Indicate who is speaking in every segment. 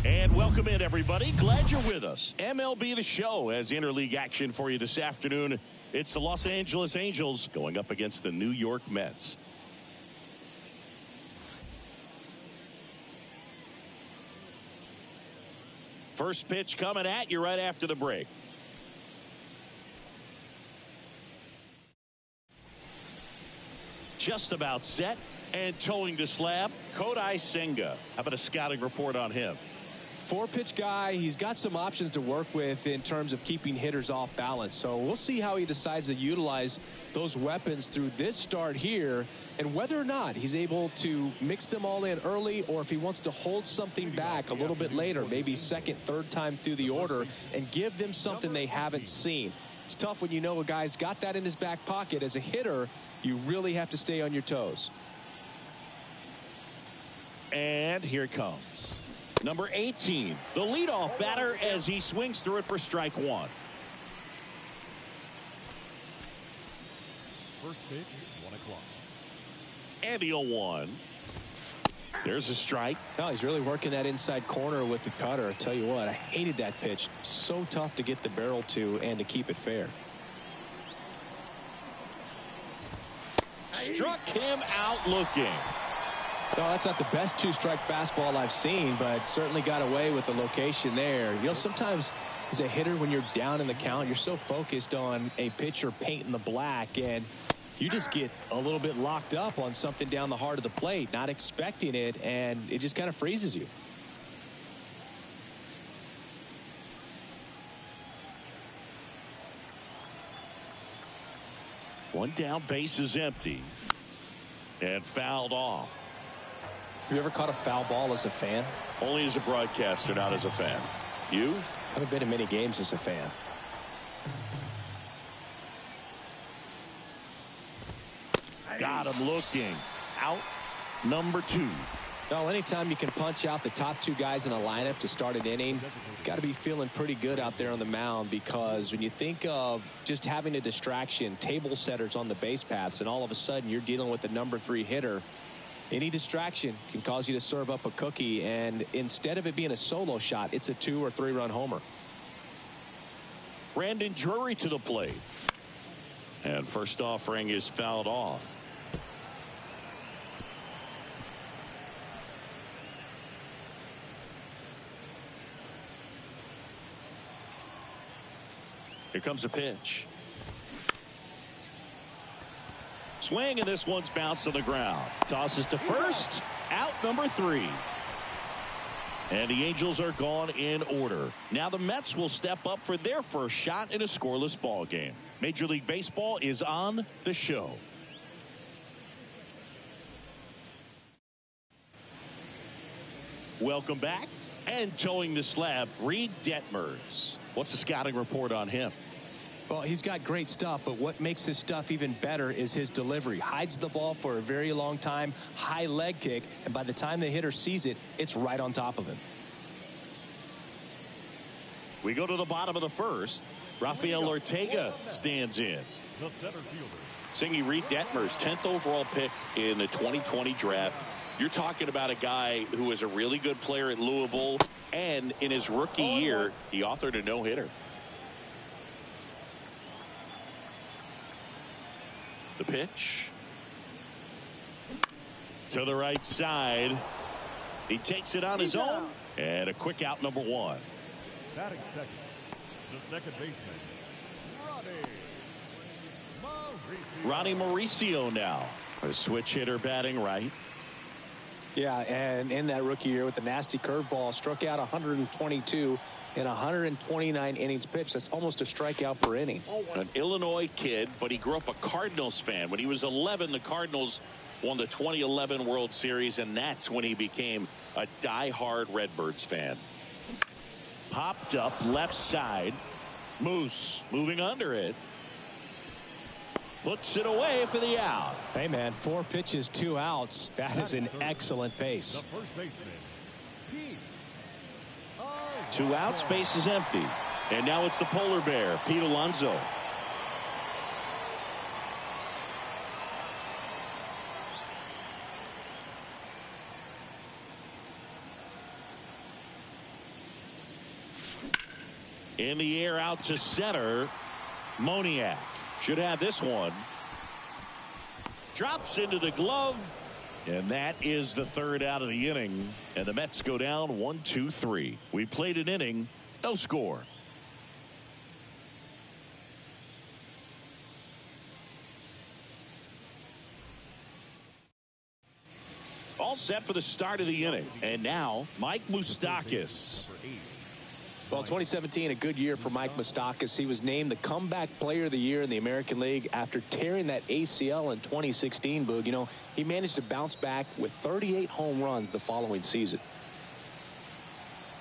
Speaker 1: And welcome in, everybody. Glad you're with us. MLB The Show has interleague action for you this afternoon. It's the Los Angeles Angels going up against the New York Mets. First pitch coming at you right after the break. Just about set and towing the slab, Kodai Senga. How about a scouting report on him?
Speaker 2: Four-pitch guy. He's got some options to work with in terms of keeping hitters off balance. So we'll see how he decides to utilize those weapons through this start here and whether or not he's able to mix them all in early or if he wants to hold something back a little bit later, maybe second, third time through the order and give them something they haven't seen. It's tough when you know a guy's got that in his back pocket. As a hitter, you really have to stay on your toes.
Speaker 1: And here it comes. Number 18, the leadoff batter as he swings through it for strike one.
Speaker 3: First pitch, 1 o'clock.
Speaker 1: And the 0-1. There's a strike.
Speaker 2: No, he's really working that inside corner with the cutter. I tell you what, I hated that pitch. So tough to get the barrel to and to keep it fair.
Speaker 1: Struck him out looking.
Speaker 2: No, that's not the best two-strike fastball I've seen, but certainly got away with the location there. You know, sometimes as a hitter, when you're down in the count, you're so focused on a pitcher painting the black, and you just get a little bit locked up on something down the heart of the plate, not expecting it, and it just kind of freezes you.
Speaker 1: One down, base is empty. And fouled off.
Speaker 2: Have you ever caught a foul ball as a fan?
Speaker 1: Only as a broadcaster, not as a fan. You?
Speaker 2: Haven't been in many games as a fan.
Speaker 1: Got him looking. Out number 2.
Speaker 2: No, anytime you can punch out the top two guys in a lineup to start an inning, got to be feeling pretty good out there on the mound, because when you think of just having a distraction, table setters on the base paths, and all of a sudden you're dealing with the number 3 hitter, any distraction can cause you to serve up a cookie, and instead of it being a solo shot, it's a 2 or 3 run homer.
Speaker 1: Brandon Drury to the plate. And first offering is fouled off. Here comes a pitch. Swing, and this one's bounced to the ground. Tosses to first. Out number 3. And the Angels are gone in order. Now the Mets will step up for their first shot in a scoreless ball game. Major League Baseball is on the show. Welcome back. And towing the slab, Reed Detmers. What's the scouting report on him?
Speaker 2: Well, he's got great stuff, but what makes his stuff even better is his delivery. Hides the ball for a very long time, high leg kick, and by the time the hitter sees it, it's right on top of him.
Speaker 1: We go to the bottom of the first. Rafael Ortega stands in.
Speaker 3: The center fielder.
Speaker 1: Singing Reed Detmers, 10th overall pick in the 2020 draft. You're talking about a guy who was a really good player at Louisville, and in his rookie year, he authored a no-hitter. The pitch. To the right side. He takes it on his own. And a quick out, number 1.
Speaker 3: Batting second, the second baseman,
Speaker 1: Ronnie Mauricio now. A switch hitter batting right.
Speaker 2: Yeah, and in that rookie year with the nasty curveball, struck out 122 in 129 innings pitched. That's almost a strikeout per inning.
Speaker 1: An Illinois kid, but he grew up a Cardinals fan. When he was 11, the Cardinals won the 2011 World Series, and that's when he became a die-hard Redbirds fan. Popped up left side. Moose moving under it. Puts it away for the out.
Speaker 2: Hey, man, 4 pitches, 2 outs. That is an excellent pace.
Speaker 3: the first baseman, Pete.
Speaker 1: 2 outs, base is empty. And now it's the polar bear, Pete Alonso. In the air out to center. Moniak should have this one. Drops into the glove. And that is the third out of the inning. And the Mets go down 1-2-3. We played an inning. No score. All set for the start of the inning. And now, Mike Moustakas.
Speaker 2: Well, 2017, a good year for Mike Moustakas. He was named the comeback player of the year in the American League after tearing that ACL in 2016, Boog. You know, he managed to bounce back with 38 home runs the following season.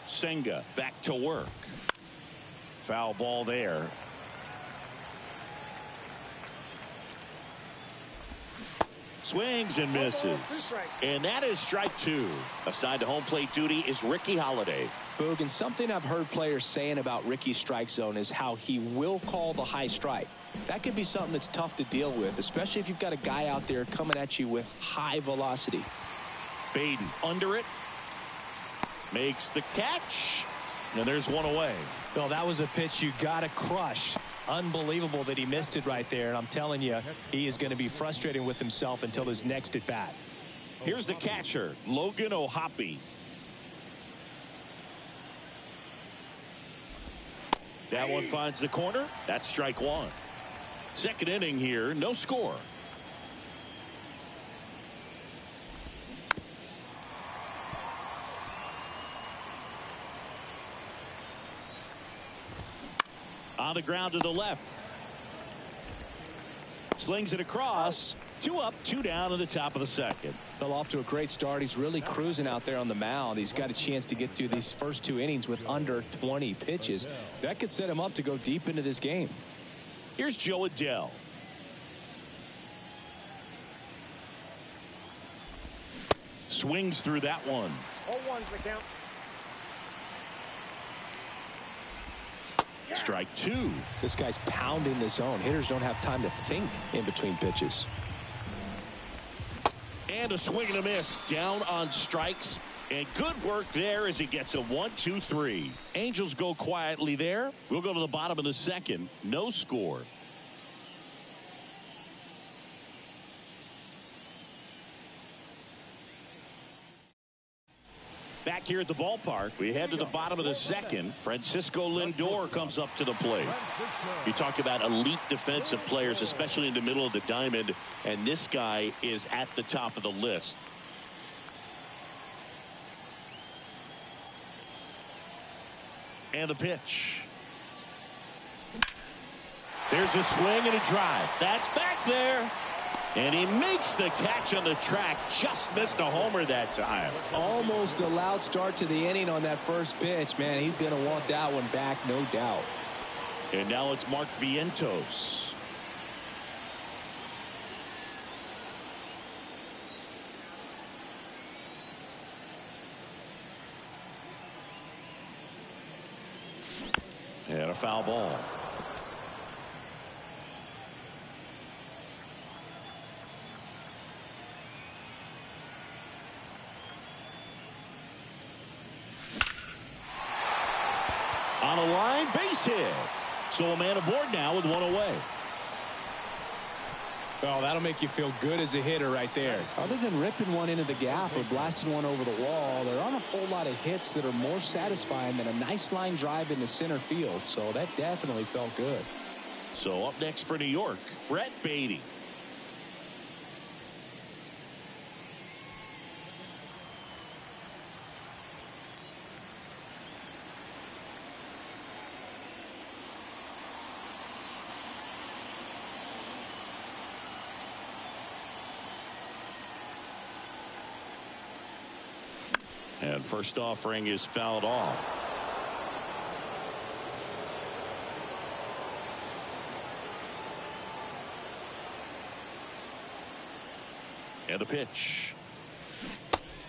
Speaker 1: Senga back to work. Foul ball there. Swings and misses. And that is strike two. Assigned to home plate duty is Ricky Holiday.
Speaker 2: Boog, and something I've heard players saying about Ricky's strike zone is how he will call the high strike. That could be something that's tough to deal with, especially if you've got a guy out there coming at you with high velocity.
Speaker 1: Baden under it. Makes the catch. And there's one away.
Speaker 2: Well, that was a pitch you got to crush. Unbelievable that he missed it right there. And I'm telling you, he is going to be frustrated with himself until his next at bat.
Speaker 1: Here's the catcher, Logan O'Hoppe. That one finds the corner. That's strike one. Second inning here, no score. On the ground to the left. Slings it across. 2 up, 2 down in the top of the second.
Speaker 2: Fell off to a great start. He's really cruising out there on the mound. He's got a chance to get through these first 2 innings with under 20 pitches. That could set him up to go deep into this game.
Speaker 1: Here's Joe Adell. Swings through that one.
Speaker 4: 0-1's the count.
Speaker 1: Strike two.
Speaker 2: This guy's pounding the zone. Hitters don't have time to think in between pitches.
Speaker 1: And a swing and a miss. Down on strikes. And good work there as he gets a 1-2-3. Angels go quietly there. We'll go to the bottom of the second. No score. Back here at the ballpark, we head to the bottom of the second. Francisco Lindor comes up to the plate. You talk about elite defensive players, especially in the middle of the diamond, and this guy is at the top of the list. And the pitch. There's a swing and a drive. That's back there. And he makes the catch on the track. Just missed a homer that time.
Speaker 2: Almost a loud start to the inning on that first pitch. Man, he's going to want that one back, no doubt.
Speaker 1: And now it's Mark Vientos. And a foul ball. On a line, base hit. So a man aboard now with one away.
Speaker 2: Well, that'll make you feel good as a hitter right there. Other than ripping one into the gap or blasting one over the wall, there aren't a whole lot of hits that are more satisfying than a nice line drive into center field. So that definitely felt good.
Speaker 1: So up next for New York, Brett Baty. And first offering is fouled off. And a pitch.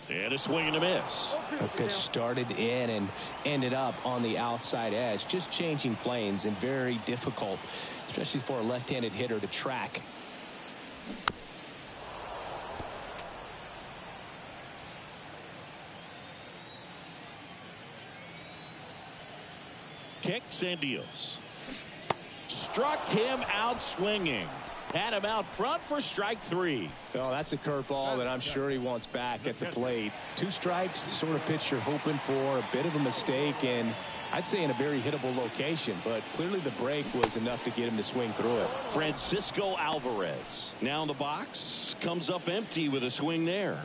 Speaker 1: And a swing and a miss.
Speaker 2: The pitch started in and ended up on the outside edge. Just changing planes and very difficult, especially for a left-handed hitter to track.
Speaker 1: kicks and deals. Struck him out swinging. Had him out front for strike 3.
Speaker 2: Well, that's a curveball that I'm sure he wants back at the plate. 2 strikes, the sort of pitch you're hoping for. A bit of a mistake, and I'd say in a very hittable location, but clearly the break was enough to get him to swing through it.
Speaker 1: Francisco Alvarez now in the box, comes up empty with a swing there.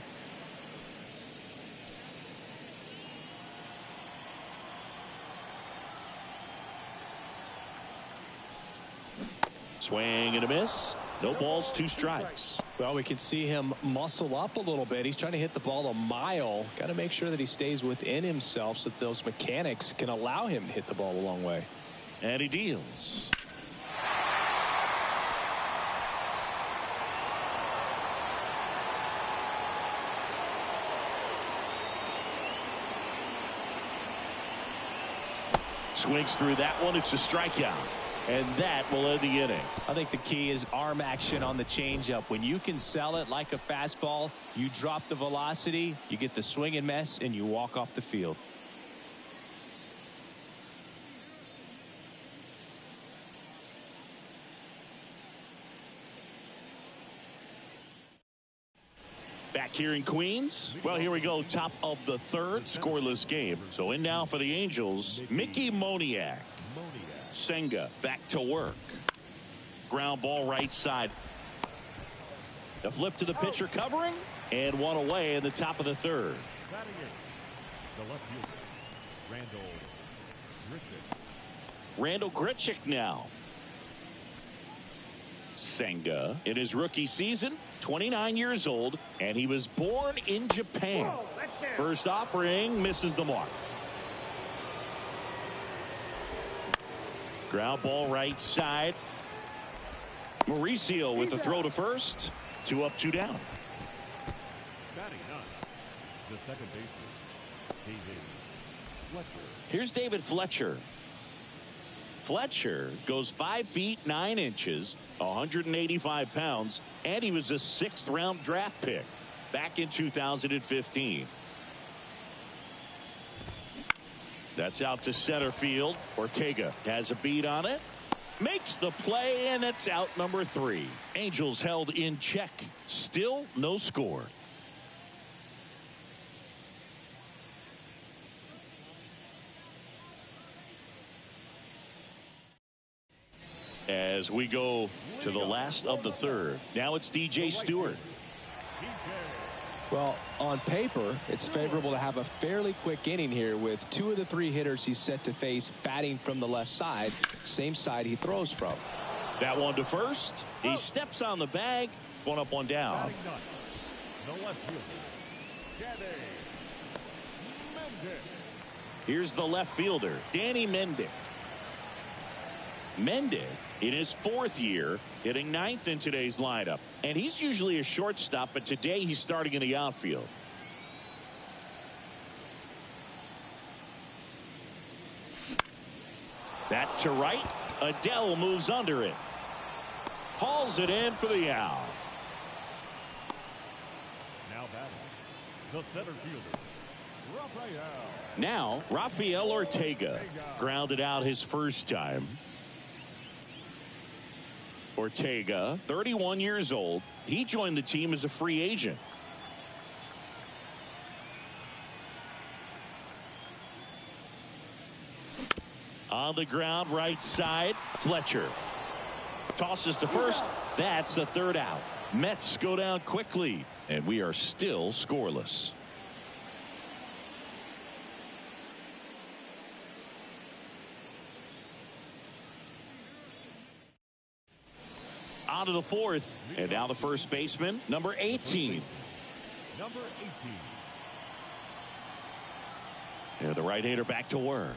Speaker 1: Swing and a miss. No balls, 2 strikes.
Speaker 2: Well, we can see him muscle up a little bit. He's trying to hit the ball a mile. Got to make sure that he stays within himself so that those mechanics can allow him to hit the ball a long way.
Speaker 1: And he deals. Swings through that one. It's a strikeout. And that will end the inning.
Speaker 4: I think the key is arm action on the changeup. When you can sell it like a fastball, you drop the velocity, you get the swing and miss, and you walk off the field.
Speaker 1: Back here in Queens. Well, here we go. Top of the 3rd. Scoreless game. So in now for the Angels, Mickey Moniak. Senga back to work. Ground ball right side. A flip to the pitcher covering. And one away in the top of the 3rd.
Speaker 3: Batting in, the left fielder,
Speaker 1: Randall Grichuk now. Senga in his rookie season, 29 years old, and he was born in Japan. First offering misses the mark. Ground ball right side. Mauricio with the throw to first. 2 up, 2 down.
Speaker 3: batting ninth, the second baseman, David Fletcher.
Speaker 1: Here's David Fletcher. Fletcher goes 5 feet 9 inches, 185 pounds, and he was a 6th round draft pick back in 2015. That's out to center field. Ortega has a beat on it. Makes the play, and it's out number 3. Angels held in check. Still no score. As we go to the last of the 3rd. Now it's DJ Stewart.
Speaker 2: Well, on paper, it's favorable to have a fairly quick inning here with 2 of the 3 hitters he's set to face batting from the left side, same side he throws from.
Speaker 1: That one to first. He steps on the bag. 1 up, 1 down.
Speaker 3: Batting ninth, the left fielder, Danny Mendick.
Speaker 1: Here's the left fielder, Danny Mendick. Mendick, in his 4th year, hitting 9th in today's lineup. And he's usually a shortstop, but today he's starting in the outfield. That to right. Adele moves under it. Hauls it in for the out.
Speaker 3: Now batting, the center fielder, Rafael.
Speaker 1: Now, Rafael Ortega grounded out his first time. Ortega, 31 years old. He joined the team as a free agent. On the ground, right side, Fletcher. Tosses to first. That's the 3rd out. Mets go down quickly, and we are still scoreless. On to the 4th, and now the first baseman, number 18.
Speaker 3: Number 18.
Speaker 1: And the right-hander back to work.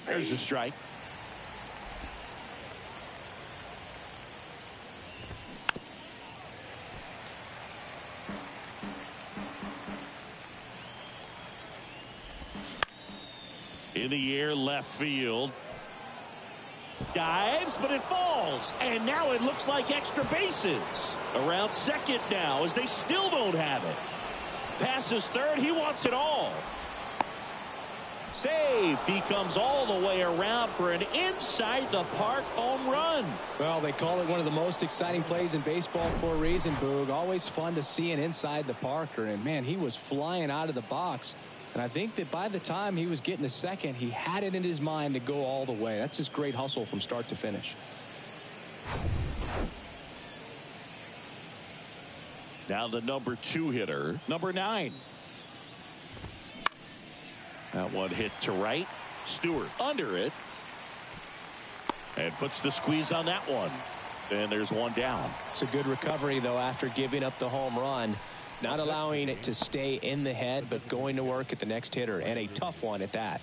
Speaker 1: There's a strike. In the air, left field. Dives, but it falls. And now it looks like extra bases. Around second now as they still don't have it. Passes third. He wants it all. Safe. He comes all the way around for an inside the park home run.
Speaker 2: Well, they call it one of the most exciting plays in baseball for a reason, Boog. Always fun to see an inside the parker. And, man, he was flying out of the box. And I think that by the time he was getting to second, he had it in his mind to go all the way. That's just great hustle from start to finish.
Speaker 1: Now the number 2 hitter, number 9. That one hit to right. Stewart under it. And puts the squeeze on that one. And there's one down.
Speaker 2: It's a good recovery, though, after giving up the home run. Not allowing it to stay in the head, but going to work at the next hitter. And a tough one at that.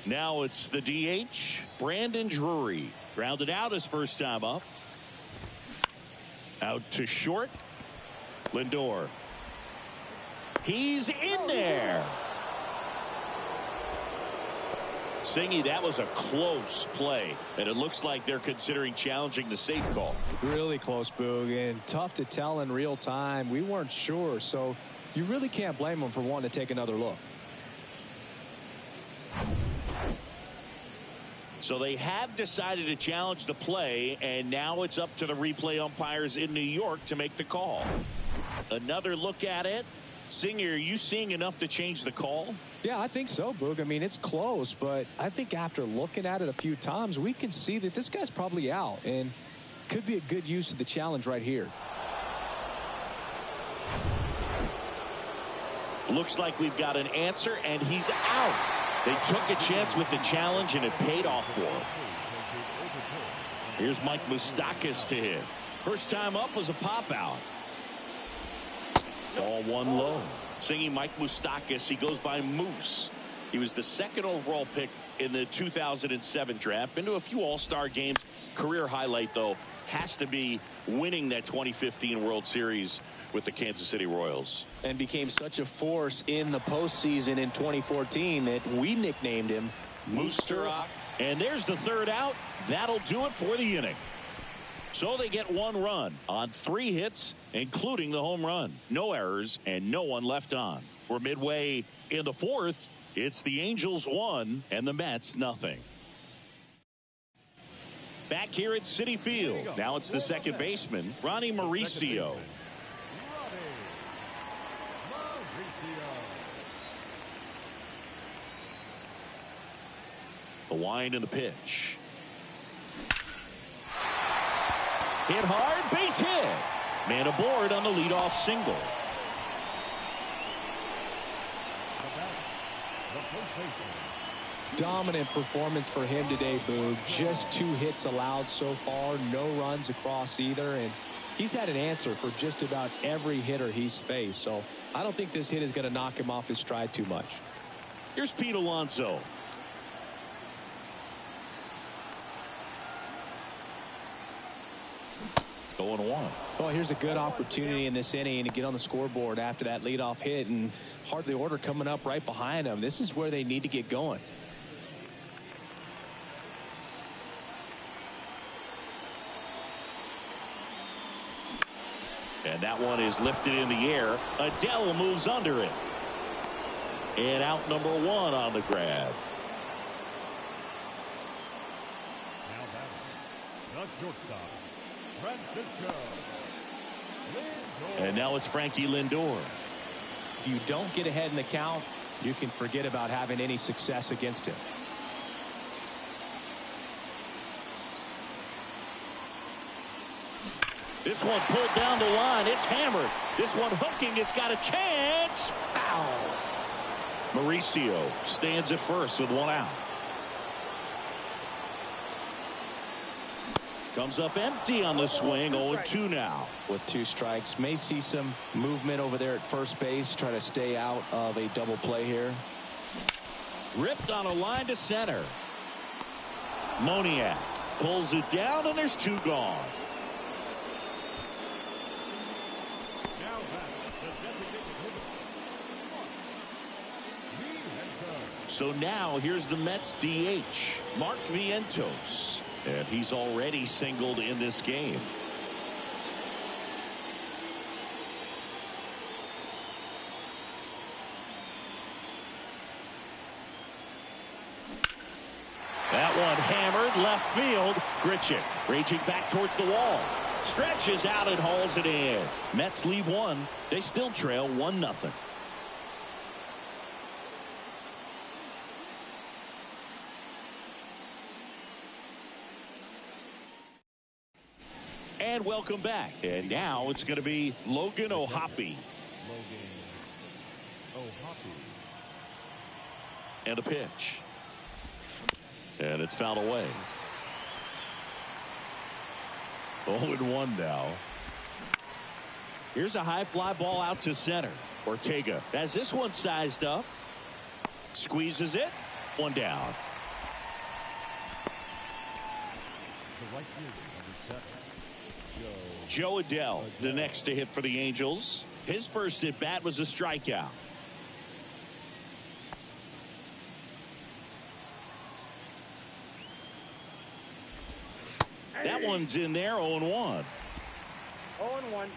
Speaker 1: Now it's the DH, Brandon Drury. Grounded out his first time up. Out to short. Lindor. He's in there. Singy, that was a close play, and it looks like they're considering challenging the safe call.
Speaker 2: Really close, Boog, and tough to tell in real time. We weren't sure, so you really can't blame them for wanting to take another look.
Speaker 1: So they have decided to challenge the play, and now it's up to the replay umpires in New York to make the call. Another look at it. Singer, are you seeing enough to change the call?
Speaker 2: Yeah, I think so, Boog. I mean, it's close, but I think after looking at it a few times, we can see that this guy's probably out and could be a good use of the challenge right here.
Speaker 1: Looks like we've got an answer, and he's out. They took a chance with the challenge, and it paid off for him. Here's Mike Moustakas to hit. First time up was a pop out. Ball one low. Singing Mike Moustakas. He goes by Moose. He was the 2nd overall pick in the 2007 draft. Been to a few all-star games. Career highlight, though, has to be winning that 2015 World Series with the Kansas City Royals.
Speaker 4: And became such a force in the postseason in 2014 that we nicknamed him
Speaker 1: Mooster. And there's the 3rd out. That'll do it for the inning. So they get 1 run on 3 hits, including the home run. No errors and no one left on. We're midway in the 4th. It's the Angels 1 and the Mets nothing. Back here at Citi Field. Now it's the second baseman, Ronnie Mauricio. The wind and the pitch. Hit hard, base hit. Man aboard on the leadoff single.
Speaker 2: Dominant performance for him today, Boog. Just 2 hits allowed so far, no runs across either, and he's had an answer for just about every hitter he's faced. So I don't think this hit is going to knock him off his stride too much.
Speaker 1: Here's Pete Alonso. Going 1.
Speaker 2: Well, here's a good opportunity in this inning to get on the scoreboard after that leadoff hit, and hardly order coming up right behind them. This is where they need to get going.
Speaker 1: And that one is lifted in the air. Adele moves under it. And out number 1 on the grab.
Speaker 3: Now batting, the shortstop, Francisco Lindor.
Speaker 1: And now it's Frankie Lindor.
Speaker 2: If you don't get ahead in the count, you can forget about having any success against him.
Speaker 1: This one pulled down the line. It's hammered. This one hooking. It's got a chance. Foul. Mauricio stands at first with 1 out. Comes up empty on the swing. 0-2 now.
Speaker 2: With 2 strikes, may see some movement over there at first base. Try to stay out of a double play here.
Speaker 1: Ripped on a line to center. Moniak pulls it down, and there's 2 gone.
Speaker 3: Now batting, the designated hitter,
Speaker 1: So now here's the Mets DH, Mark Vientos. And he's already singled in this game. one hammered left field. Grichuk raging back towards the wall. Stretches out and hauls it in. Mets leave one. They still trail 1-0. And welcome back. And now it's going to be Logan O'Hoppe. And a pitch. And it's fouled away. 0-1 now. Here's a high fly ball out to center. Ortega has this one sized up. Squeezes it. One down. Joe Adell, the next to hit for the Angels. His first at bat was a strikeout. That one's in there. 0-1.
Speaker 5: 0-1.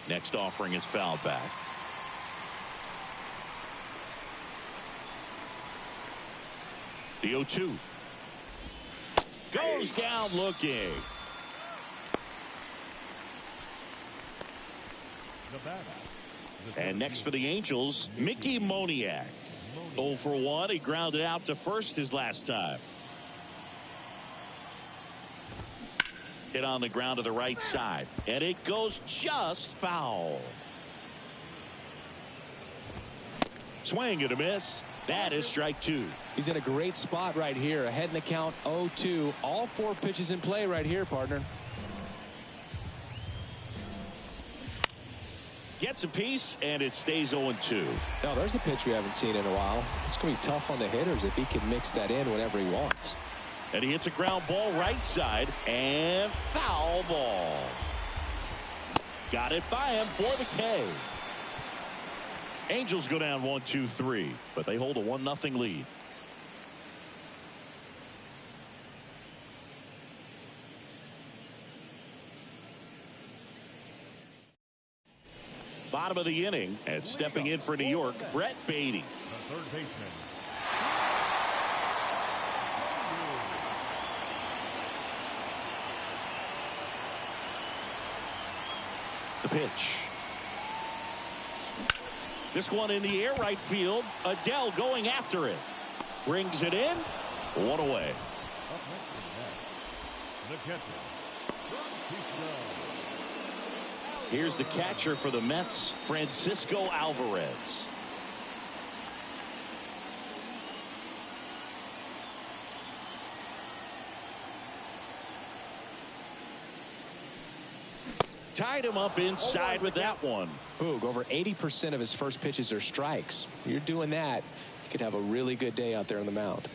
Speaker 1: Next offering is fouled back. The 0-2. Goes down looking. And next for the Angels, Mickey Moniak. 0 for 1. He grounded out to first his last time. Hit on the ground to the right side. And it goes just foul. Swing and a miss. That is strike 2.
Speaker 2: He's in a great spot right here. Ahead in the count 0-2. All 4 pitches in play right here, partner.
Speaker 1: Gets a piece and it stays 0-2.
Speaker 2: Now there's a pitch we haven't seen in a while. It's going to be tough on the hitters if he can mix that in whenever he wants.
Speaker 1: And he hits a ground ball right side and foul ball. Got it by him for the K. Angels go down 1-2-3, but they hold a 1-0 lead. Bottom of the inning, and stepping in for New York, Brett Beatty.
Speaker 3: The third baseman.
Speaker 1: The pitch. This one in the air, right field. Adell going after it. Brings it in. One away.
Speaker 3: The catcher.
Speaker 1: Here's the catcher for the Mets, Francisco Alvarez. Tied him up inside with that one.
Speaker 2: Boog, over 80% of his first pitches are strikes. You're doing that, you could have a really good day out there on the mound.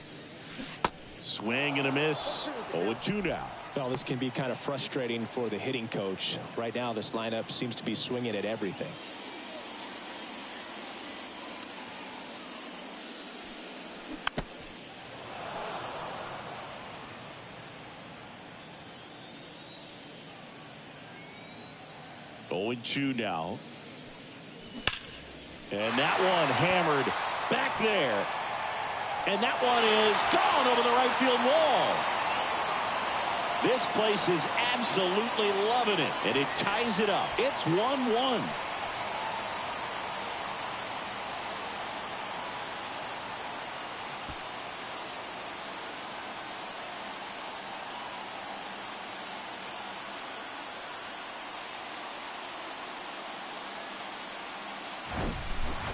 Speaker 1: Swing and a miss. 0-2 now.
Speaker 2: Well, this can be kind of frustrating for the hitting coach. Right now, this lineup seems to be swinging at everything.
Speaker 1: Going 2 now. And that one hammered back there. And that one is gone over the right field wall. This place is absolutely loving it. And it ties it up. It's 1-1.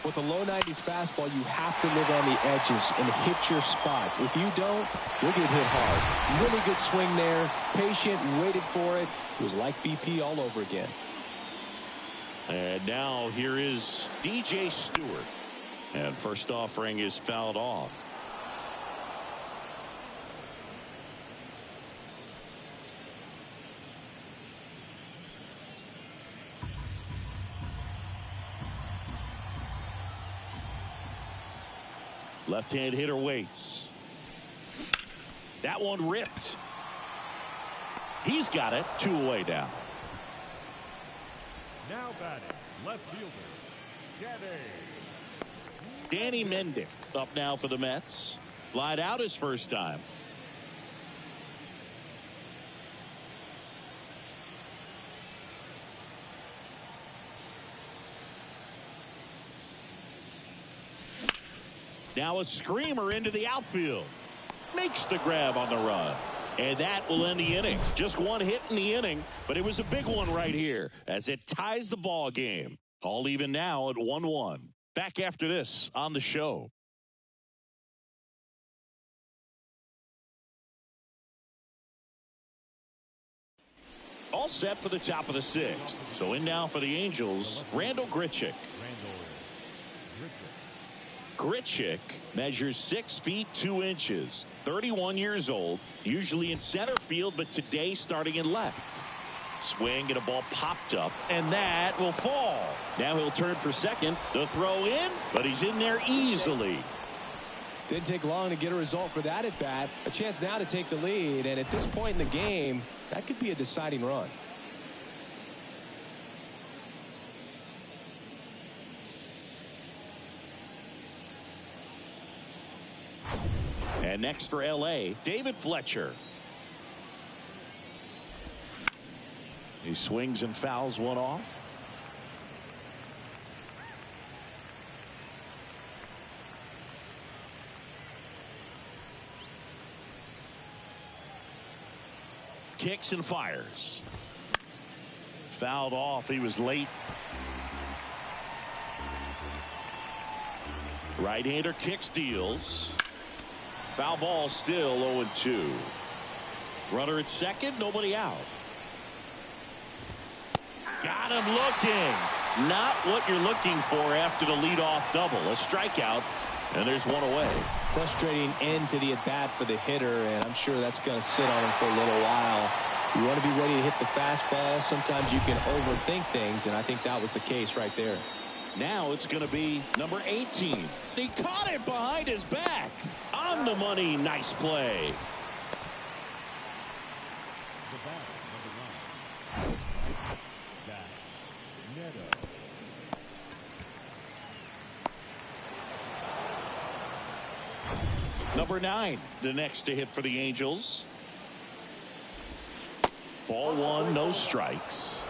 Speaker 2: With a low 90s fastball, you have to live on the edges and hit your spots. If you don't, you'll get hit hard. Really good swing there. Patient, waited for it. It was like BP all over again.
Speaker 1: And now here is DJ Stewart. And first offering is fouled off. Left-hand hitter waits. That one ripped. He's got it. 2 away now.
Speaker 3: Now batting, left fielder, Daddy
Speaker 1: Danny Mendick up now for the Mets. Flied out his first time. Now a screamer into the outfield. Makes the grab on the run. And that will end the inning. Just one hit in the inning, but it was a big one right here as it ties the ball game. All even now at 1-1. Back after this on the show. All set for the top of the sixth. So in now for the Angels, Randall Grichuk. Grichuk measures 6 feet 2 inches, 31 years old, usually in center field, but today starting in left. Swing and a ball popped up, and that will fall. Now he'll turn for second. The throw in, but he's in there easily.
Speaker 2: Didn't take long to get a result for that at bat. A chance now to take the lead, and at this point in the game, that could be a deciding run.
Speaker 1: And next for L.A., David Fletcher. He swings and fouls one off. Kicks and fires. Fouled off. He was late. Right-hander kicks, deals. Foul ball, still 0-2. Runner at second, nobody out. Got him looking. Not what you're looking for after the leadoff double. A strikeout, and there's one away.
Speaker 2: Frustrating end to the at-bat for the hitter, and I'm sure that's going to sit on him for a little while. You want to be ready to hit the fastball. Sometimes you can overthink things, and I think that was the case right there.
Speaker 1: Now it's going to be number 18. He caught it behind his back. On the money. Nice play. Number 9, the next to hit for the Angels. Ball one, no strikes.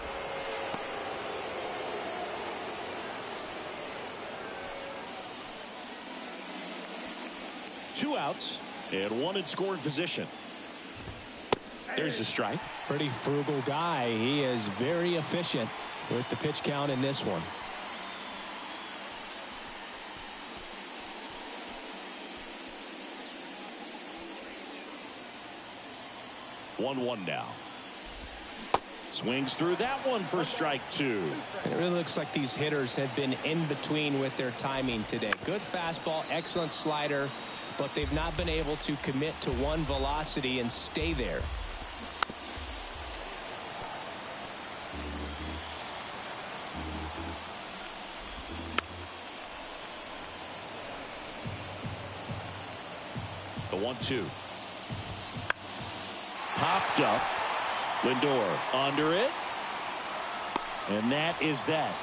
Speaker 1: Two outs and one in scoring position. There's the strike.
Speaker 2: Pretty frugal guy. He is very efficient with the pitch count in this one.
Speaker 1: One now. Swings through that one for strike 2.
Speaker 2: It really looks like these hitters have been in between with their timing today. Good fastball, excellent slider, but they've not been able to commit to one velocity and stay there.
Speaker 1: The 1-2. Popped up. Lindor under it. And that is that.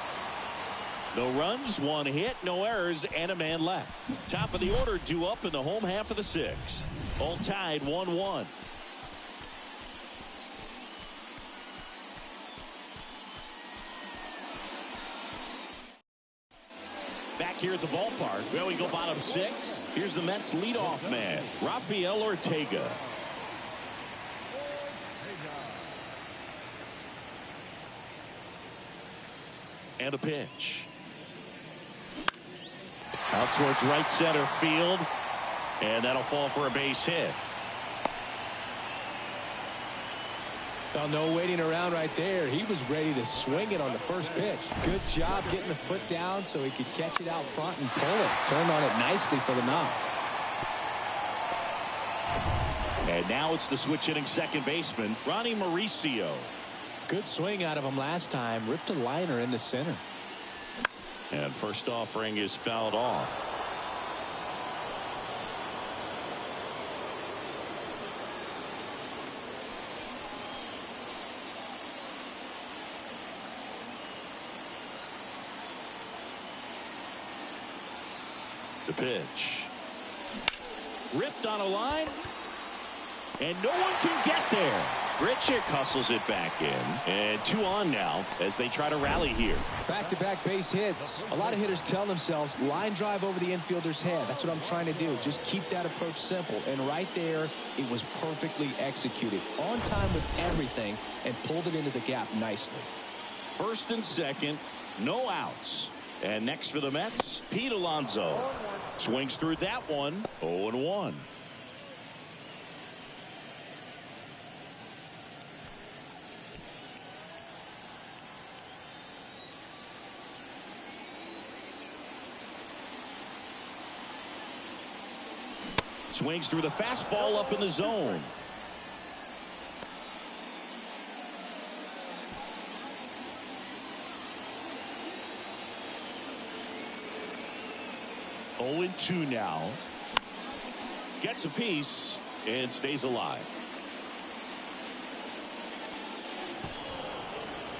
Speaker 1: No runs, one hit, no errors, and a man left. Top of the order due up in the home half of the sixth. All tied 1-1. Back here at the ballpark. Well, we go bottom 6. Here's the Mets leadoff man, Rafael Ortega. And a pitch. Out towards right center field. And that'll fall for a base hit.
Speaker 2: Well, no waiting around right there. He was ready to swing it on the first pitch. Good job getting the foot down so he could catch it out front and pull it. Turned on it nicely for the knock.
Speaker 1: And now it's the switch hitting second baseman, Ronnie Mauricio.
Speaker 2: Good swing out of him last time. Ripped a liner into center.
Speaker 1: And first offering is fouled off. The pitch. Ripped on a line. And no one can get there. Grichuk hustles it back in. And 2 on now as they try to rally here.
Speaker 2: Back-to-back base hits. A lot of hitters tell themselves, line drive over the infielder's head. That's what I'm trying to do. Just keep that approach simple. And right there, it was perfectly executed. On time with everything and pulled it into the gap nicely.
Speaker 1: First and second, no outs. And next for the Mets, Pete Alonso. Swings through that one, 0-1. Swings through the fastball up in the zone. Oh and 2 now. Gets a piece and stays alive.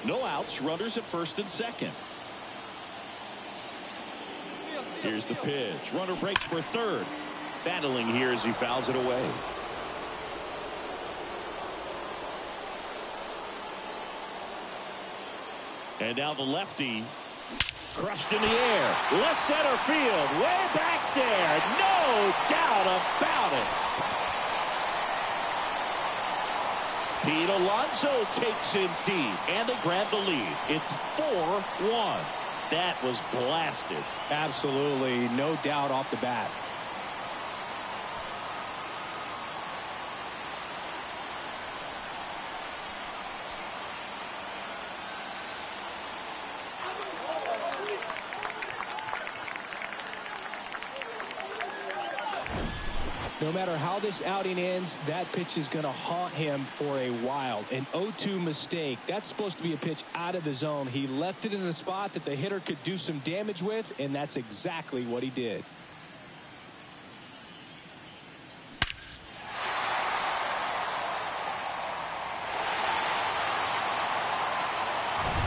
Speaker 1: No outs, runners at first and second. Here's the pitch. Runner breaks for third. Battling here as he fouls it away. And now the lefty crushed in the air. Left center field. Way back there. No doubt about it. Pete Alonso takes him deep. And they grab the lead. It's 4-1. That was blasted.
Speaker 2: Absolutely. No doubt off the bat. No matter how this outing ends, that pitch is going to haunt him for a while. An 0-2 mistake. That's supposed to be a pitch out of the zone. He left it in a spot that the hitter could do some damage with, and that's exactly what he did.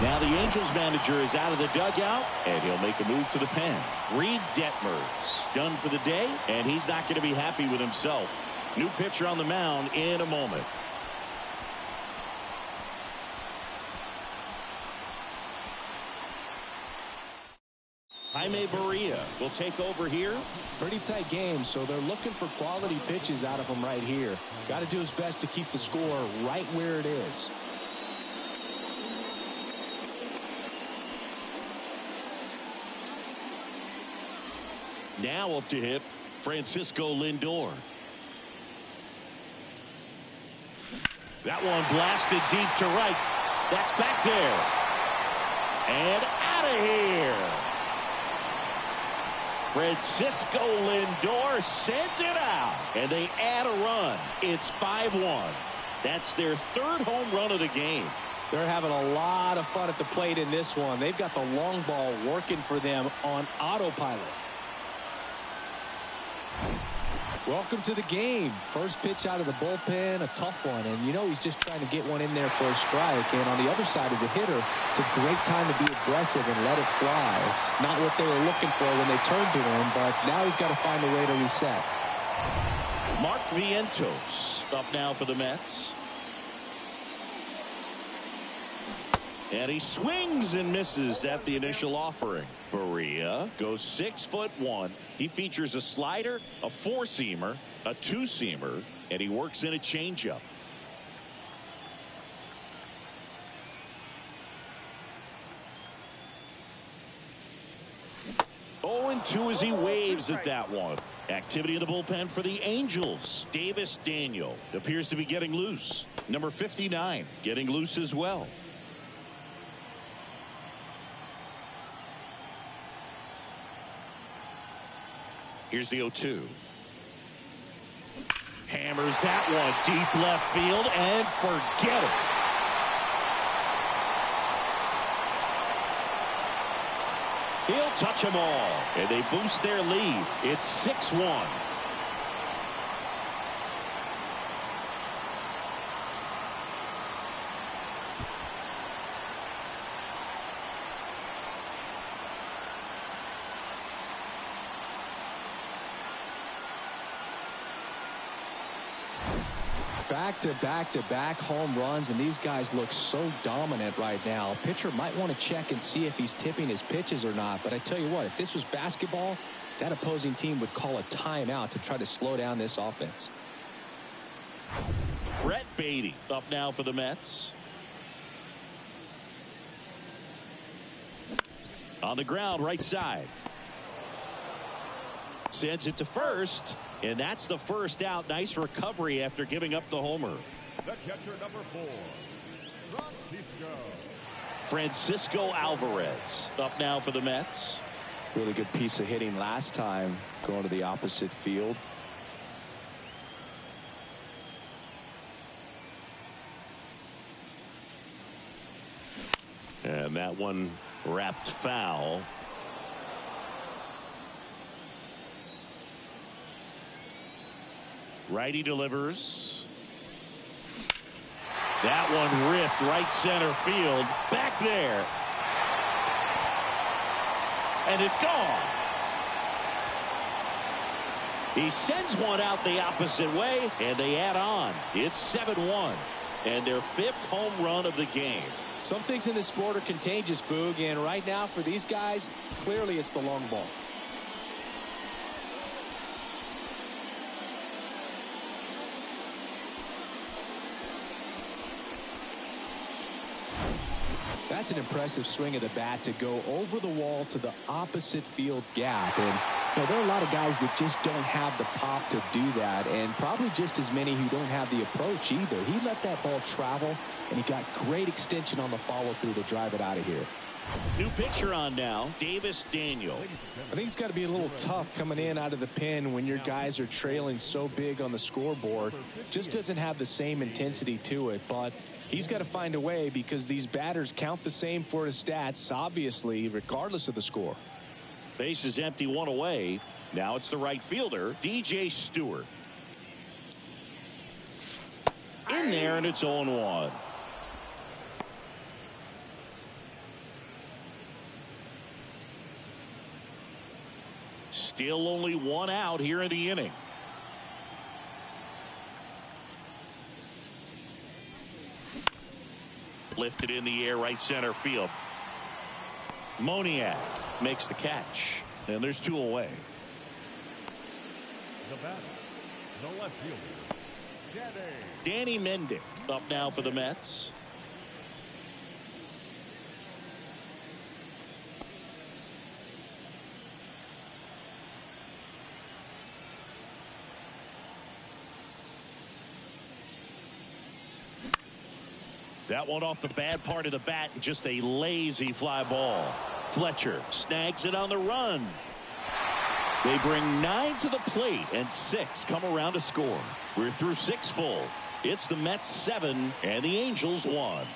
Speaker 1: Now the Angels manager is out of the dugout, and he'll make a move to the pen. Reed Detmers done for the day, and he's not going to be happy with himself. New pitcher on the mound in a moment. Jaime Barria will take over here.
Speaker 2: Pretty tight game, so they're looking for quality pitches out of him right here. Got to do his best to keep the score right where it is.
Speaker 1: Now up to hit, Francisco Lindor. That one blasted deep to right. That's back there. And out of here. Francisco Lindor sends it out. And they add a run. It's 5-1. That's their third home run of the game.
Speaker 2: They're having a lot of fun at the plate in this one. They've got the long ball working for them on autopilot. Welcome to the game. First pitch out of the bullpen, a tough one. And you know he's just trying to get one in there for a strike. And on the other side as a hitter, it's a great time to be aggressive and let it fly. It's not what they were looking for when they turned to him, but now he's got to find a way to reset.
Speaker 1: Mark Vientos up now for the Mets. And he swings and misses at the initial offering. Barria goes 6'1". He features a slider, a four-seamer, a two-seamer, and he works in a changeup. Oh, and 2 as he waves at that one. Activity in the bullpen for the Angels. Davis Daniel appears to be getting loose. Number 59 getting loose as well. Here's the 0-2. Hammers that one deep left field and forget it. He'll touch them all, and they boost their lead. It's 6-1.
Speaker 2: Back-to-back-to-back home runs, and these guys look so dominant right now. A pitcher might want to check and see if he's tipping his pitches or not. But I tell you what, if this was basketball, that opposing team would call a timeout to try to slow down this offense.
Speaker 1: Brett Beatty up now for the Mets. On the ground, right side. Sends it to first, and that's the first out. Nice recovery after giving up the homer.
Speaker 3: The catcher, number 4,
Speaker 1: Francisco Alvarez up now for the Mets.
Speaker 2: Really good piece of hitting last time, going to the opposite field.
Speaker 1: And that one wrapped foul. Righty delivers. That one ripped right center field. Back there. And it's gone. He sends one out the opposite way, and they add on. It's 7-1, and their 5th home run of the game.
Speaker 2: Some things in this sport are contagious, Boog, and right now for these guys, clearly it's the long ball. That's an impressive swing of the bat to go over the wall to the opposite field gap. And there are a lot of guys that just don't have the pop to do that, and probably just as many who don't have the approach either. He let that ball travel, and he got great extension on the follow-through to drive it out of here.
Speaker 1: New pitcher on now, Davis Daniel.
Speaker 2: I think it's got to be a little tough coming in out of the pen when your guys are trailing so big on the scoreboard. Just doesn't have the same intensity to it, but he's got to find a way because these batters count the same for his stats, obviously, regardless of the score.
Speaker 1: Base is empty, 1 away. Now it's the right fielder, DJ Stewart. In there, and it's 0-1. Still only 1 out here in the inning. Lifted in the air, right center field. Moniak makes the catch, and there's 2 away.
Speaker 3: The batter, the left fielder,
Speaker 1: Danny Mendick up now for the Mets. That one off the bad part of the bat, and just a lazy fly ball. Fletcher snags it on the run. They bring 9 to the plate, and 6 come around to score. We're through 6 full. It's the Mets 7 and the Angels 1.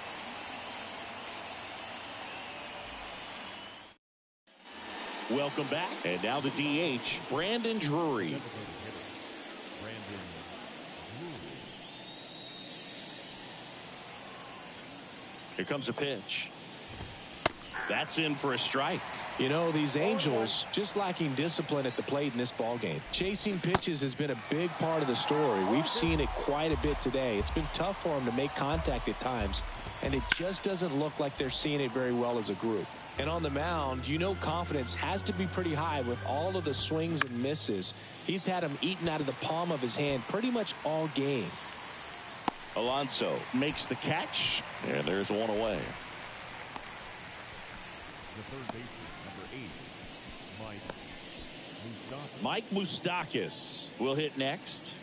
Speaker 1: Welcome back, and now the DH, Brandon Drury. Here comes a pitch. That's in for a strike.
Speaker 2: You know, these Angels just lacking discipline at the plate in this ballgame. Chasing pitches has been a big part of the story. We've seen it quite a bit today. It's been tough for them to make contact at times, and it just doesn't look like they're seeing it very well as a group. And on the mound, you know, confidence has to be pretty high with all of the swings and misses. He's had them eaten out of the palm of his hand pretty much all game.
Speaker 1: Alonso makes the catch, and there's 1 away.
Speaker 3: The third baseman, number 8,
Speaker 1: Mike Moustakas will hit next.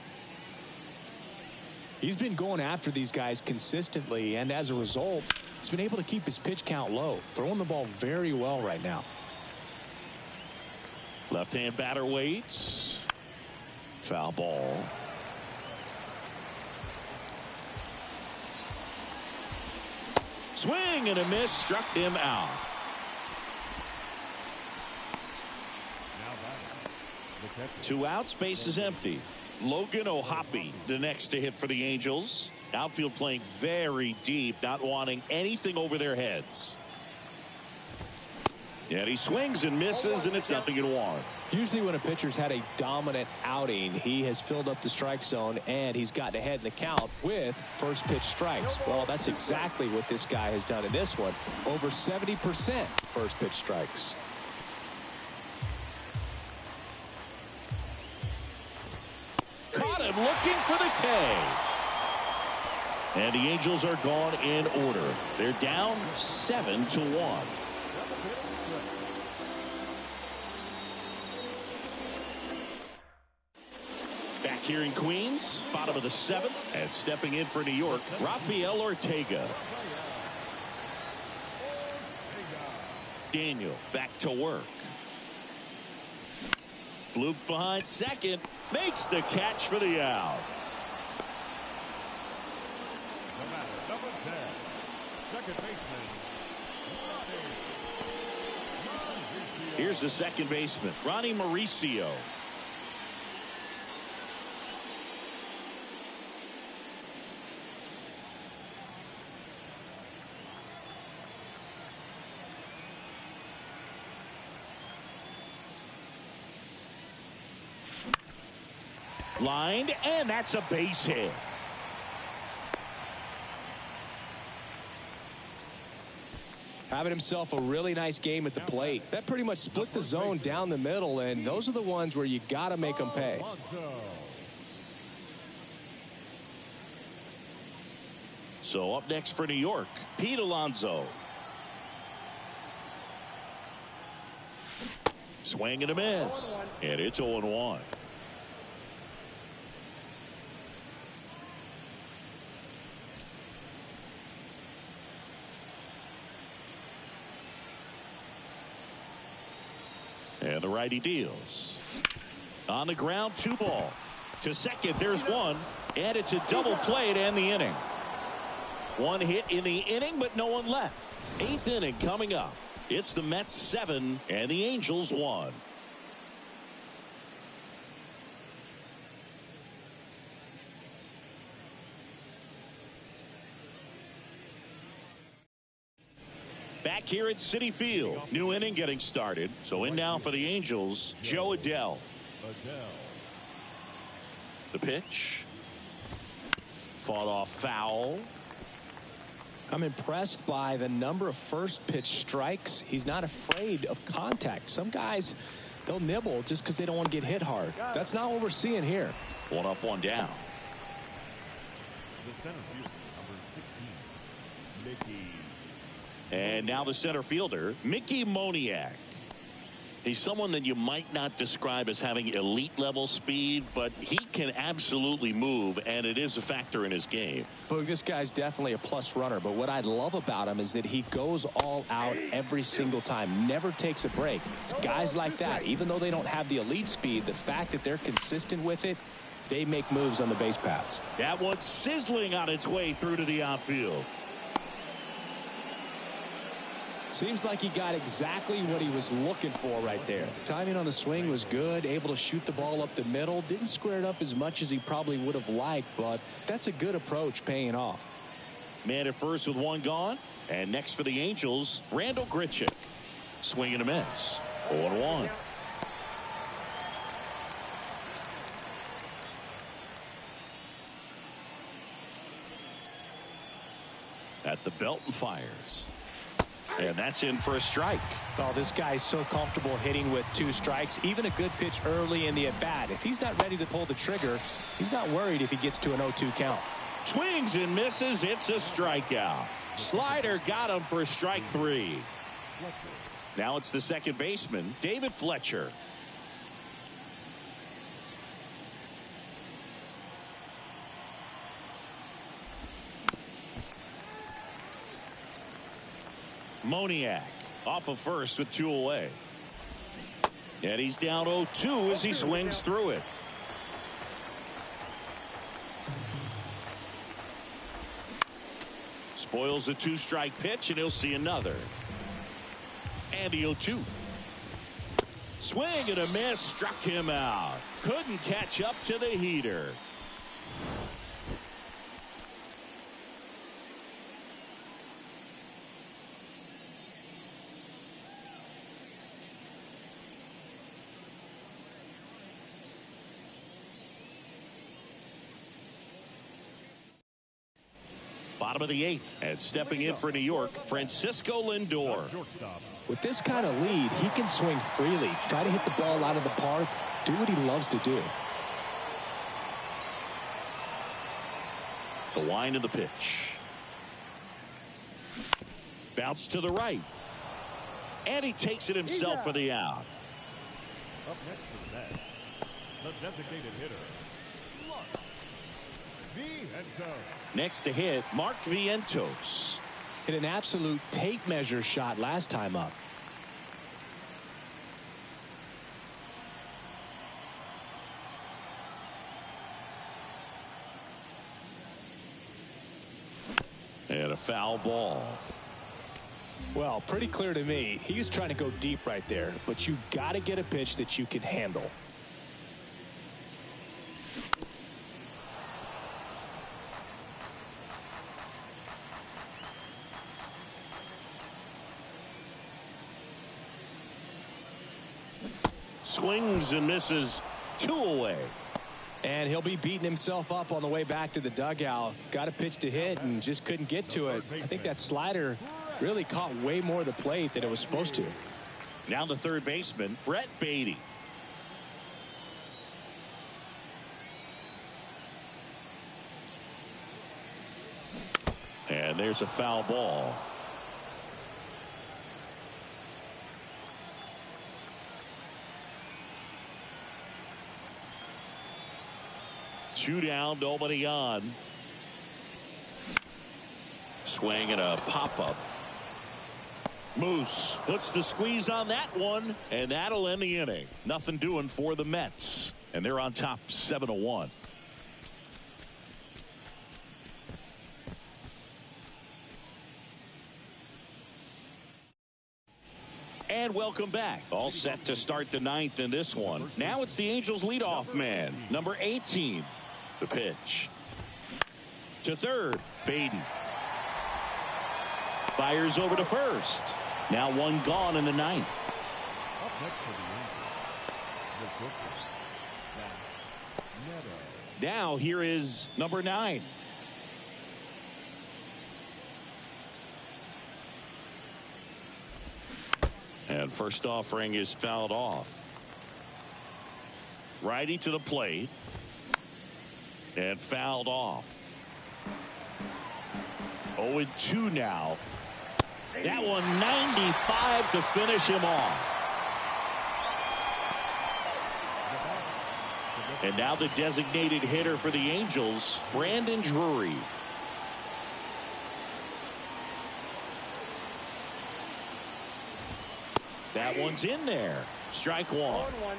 Speaker 2: He's been going after these guys consistently, and as a result, he's been able to keep his pitch count low, throwing the ball very well right now.
Speaker 1: Left-hand batter waits. Foul ball. Swing and a miss, struck him out. 2 outs, base is empty. Logan O'Hoppe, the next to hit for the Angels. Outfield playing very deep, not wanting anything over their heads. And he swings and misses, and it's 0-1.
Speaker 2: Usually when a pitcher's had a dominant outing, he has filled up the strike zone and he's gotten ahead in the count with first pitch strikes. Well, that's exactly what this guy has done in this one. Over 70% first pitch strikes.
Speaker 1: Caught him looking for the K. And the Angels are gone in order. They're down 7-1. Back here in Queens, bottom of the 7th, and stepping in for New York, Rafael Ortega. Daniel back to work. Luke behind second, makes the catch for the out.
Speaker 3: Number 10, second baseman.
Speaker 1: Here's the second baseman, Ronnie Mauricio. Lined, and that's a base hit.
Speaker 2: Having himself a really nice game at the plate. That pretty much split the zone down the middle, and those are the ones where you got to make them pay.
Speaker 1: So up next for New York, Pete Alonso. Swing and a miss, and it's 0-1. And the righty deals. On the ground, 2 ball. To second, there's one. And it's a double play to end the inning. 1 hit in the inning, but no one left. 8th inning coming up. It's the Mets 7 and the Angels 1. Back here at Citi Field. New inning getting started. So in now for the Angels, Joe Adell. The pitch. Fought off foul.
Speaker 2: I'm impressed by the number of first pitch strikes. He's not afraid of contact. Some guys, they'll nibble just because they don't want to get hit hard. That's not what we're seeing here.
Speaker 1: 1 up, 1 down.
Speaker 3: The center fielder, number 16, Mickey.
Speaker 1: And now the center fielder, Mickey Moniak. He's someone that you might not describe as having elite level speed, but he can absolutely move, and it is a factor in his game.
Speaker 2: But this guy's definitely a plus runner, but what I love about him is that he goes all out every single time, never takes a break. It's guys like that, even though they don't have the elite speed, the fact that they're consistent with it, they make moves on the base paths.
Speaker 1: That one's sizzling on its way through to the outfield.
Speaker 2: Seems like he got exactly what he was looking for right there. Timing on the swing was good, able to shoot the ball up the middle. Didn't square it up as much as he probably would have liked, but that's a good approach paying off.
Speaker 1: Man at first with 1 gone. And next for the Angels, Randall Grichuk. Swing and a miss. 0-1. At the belt and fires. And that's in for a strike.
Speaker 2: Oh, this guy's so comfortable hitting with 2 strikes. Even a good pitch early in the at-bat. If he's not ready to pull the trigger, he's not worried if he gets to an 0-2 count.
Speaker 1: Swings and misses. It's a strikeout. Slider got him for strike 3. Now it's the second baseman, David Fletcher. Moniak off of first with 2 away. And he's down 0-2 as he swings through it. Spoils a 2-strike pitch, and he'll see another. And the 0-2. Swing and a miss, struck him out. Couldn't catch up to the heater. Bottom of the 8th. And stepping in for New York, Francisco Lindor.
Speaker 3: Shortstop.
Speaker 2: With this kind of lead, he can swing freely, try to hit the ball out of the park, do what he loves to do.
Speaker 1: The wind of the pitch. Bounce to the right. And he takes it himself for the out.
Speaker 3: Up next for the Mets, the designated hitter, Mark Vientos.
Speaker 1: Next to hit, Mark Vientos.
Speaker 2: Hit an absolute tape measure shot last time up.
Speaker 1: And a foul ball.
Speaker 2: Well, pretty clear to me. He was trying to go deep right there, but you got to get a pitch that you can handle.
Speaker 1: Swings and misses. 2 away.
Speaker 2: And he'll be beating himself up on the way back to the dugout. Got a pitch to hit and just couldn't get to it. I think that slider really caught way more of the plate than it was supposed to.
Speaker 1: Now the third baseman, Brett Beatty. And there's a foul ball. Two down, nobody on. Swing and a pop-up. Moose puts the squeeze on that one, and that'll end the inning. Nothing doing for the Mets, and they're on top 7-1. And welcome back. All set to start the 9th in this one. Now it's the Angels leadoff man, number 18. The pitch. To third, Beatty. Fires over to first. Now one gone in the 9th.
Speaker 3: Up next for the Angels, the pitcher, Neto.
Speaker 1: Now here is number 9. And first offering is fouled off. Righty to the plate. And fouled off. 0-2 now. That one 95 to finish him off. And now the designated hitter for the Angels, Brandon Drury. That one's in there. Strike one.
Speaker 5: 0-1.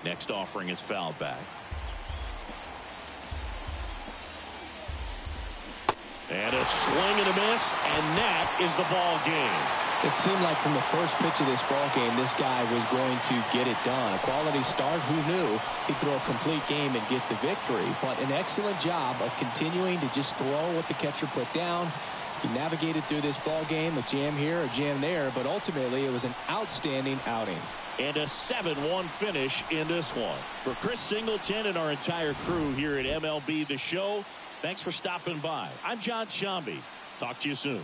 Speaker 1: Next offering is fouled back. And a swing and a miss, and that is the ball game.
Speaker 2: It seemed like from the first pitch of this ball game, this guy was going to get it done. A quality start. Who knew he'd throw a complete game and get the victory? But an excellent job of continuing to just throw what the catcher put down. He navigated through this ball game, a jam here, a jam there, but ultimately it was an outstanding outing.
Speaker 1: And a 7-1 finish in this one. For Chris Singleton and our entire crew here at MLB The Show, thanks for stopping by. I'm John Shambi. Talk to you soon.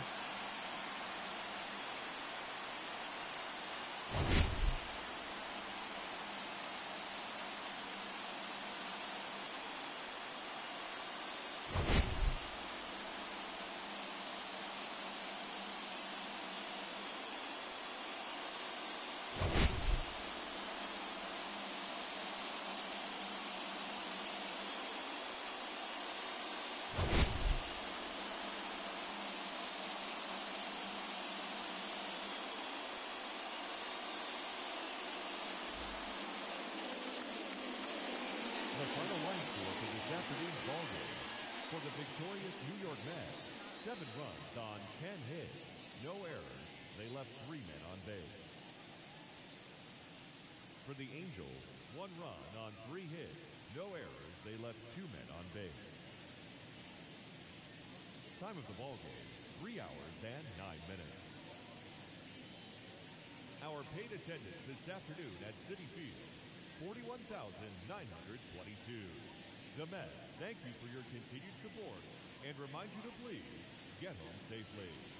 Speaker 3: The final line score for this afternoon's ballgame. For the victorious New York Mets, 7 runs on 10 hits, no errors. They left 3 men on base. For the Angels, 1 run on 3 hits, no errors. They left 2 men on base. Time of the ballgame, 3 hours and 9 minutes. Our paid attendance this afternoon at Citi Field, 41,922. The Mets thank you for your continued support and remind you to please get home safely.